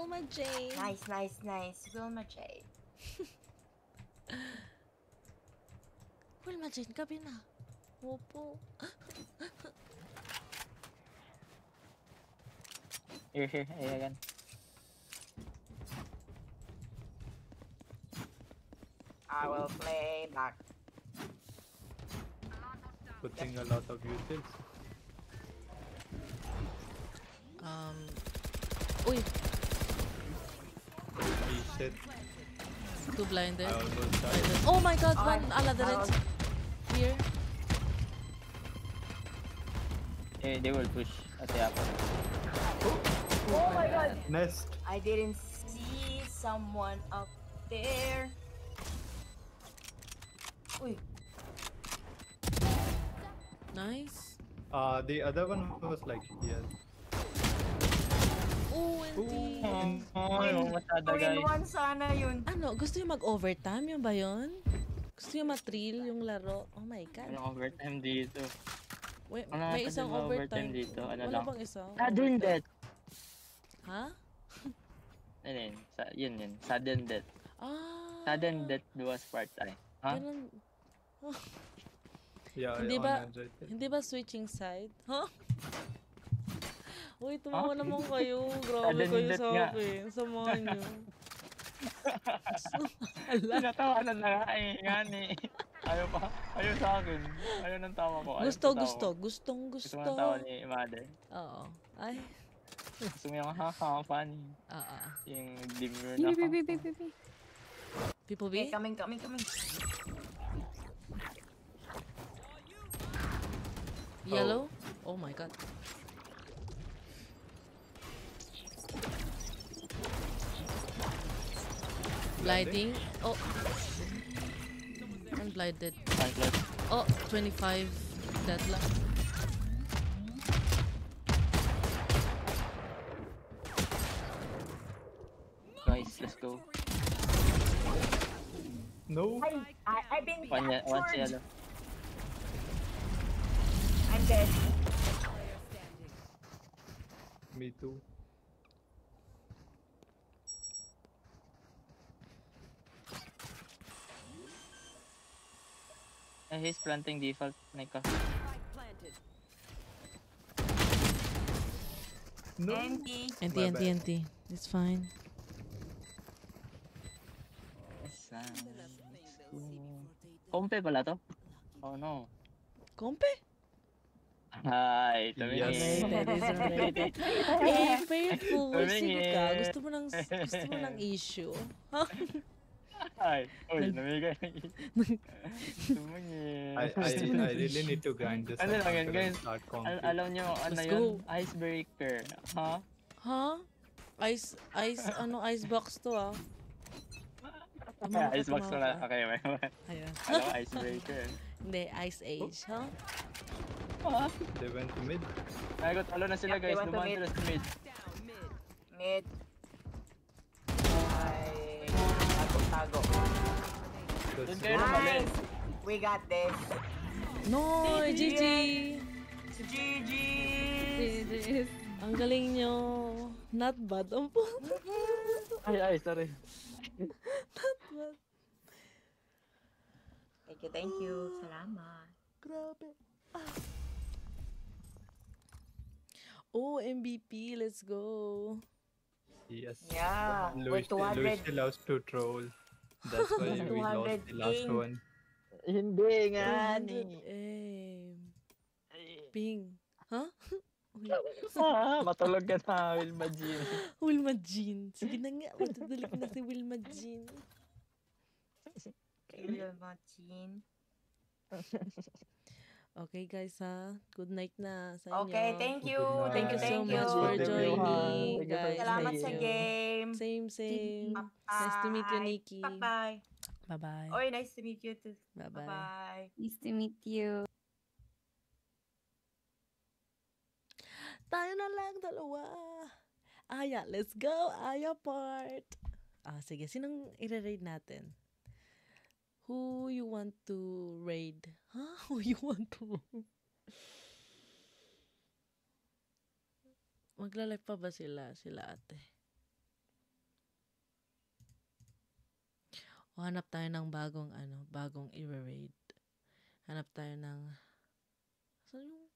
Wilma Jane. Nice. Wilma Jane. Wilma Jane, gabi na. Opo. Here. Ayan. I will play back. Putting a lot of utils. Uy, Shit. too blinded. I almost died. Oh my god, one ala diretso. Here. They will push at the apple. Oh my god! Nest. I didn't see someone up there. Uy. Nice. The other one was like here. Oh, hindi. Masyado guys. 2-in-1 sana yun. Ano, gusto yung mag-overtime? Yung ba yun? Gusto yung ma-thrill yung laro? Oh my god. Anong overtime dito? Wait, Ano may natin isang yung overtime overtime dito? Ano Wala lang? bang isang? Sudden death. Ha? Yun. Sudden death. Ah. Sudden death was part-time. Ha? Ganun. Yeah, Hindi on ba, Android. hindi ba switching side? Huh? Uy, tumawa naman kayo. Grabe Sudden kayo death sa nga. akin. Samahan nyo. Tinatawanan na nga eh. Nga ni. Ayaw sa akin. Ayaw ng tawa ko. Gustong Gusto mo ng tawa ni Mother. Oo. Ay. Gusto mo yung funny. Oo. Yung demure na People Okay, be? coming. Yellow? Oh my god. Blinding. Oh. I'm blinded. Oh, 25 deadlock. Guys, let's go. No. I've been One captured. yellow. I'm dead. Me too. He's planting default. Nika. No. NT. It's fine. Kompe pala to? Oh no. Kompe? Hi, Yes. That is alright. Eh, faithful. Sige ka. Gusto mo ng issue. Hi. Oy, namigay. Tumingin. I really need to grind this. Ano lang yan, guys? Start comping. Alam nyo, ano Let's yun? go. Icebreaker. Ha? Huh? Icebox to ah. Icebox na lang. Okay, may. Ayan. Alam, icebreaker. Hindi, Ice Age, huh? They went to mid. Ay, talo na sila guys. They want to Dumaan mid. sila sa mid. Mid. Ay, tago. Doon kayo naman. Nice. We got this. No, GG! GG. Ang galing nyo. Not bad. Ang po. Ay, sorry. Not bad. Thank you. Salamat. Grabe. Oh, MVP. Let's go. Yes. Yeah. Luis loves to troll. That's why we lost the last one. Hindi nga 200 Ping. Huh? Matulog ka na, Wilma Jean. Wilma Jean. Sige na nga. Matutulog na si Wilma Jean. Wilma Jean. Okay guys ha. Good night na sa inyo. Okay, thank you. Thank you so Thank much you. for Thank you. joining, Thank you for guys. Salamat Thank sa you. game. Same. Bye-bye. Nice to meet you, Nikki. Bye-bye. Bye-bye. Oy, nice to meet you too. Bye-bye. Bye-bye. Nice to meet you. Tayo na lang, dalawa. Aya, let's go. Aya part. Sige. Sinong i-raid natin? Who you want to raid? Huh? Who you want to raid? Magla-live pa ba sila? Sila ate. O hanap tayo ng bagong bagong i-raid. Hanap tayo ng, saan yung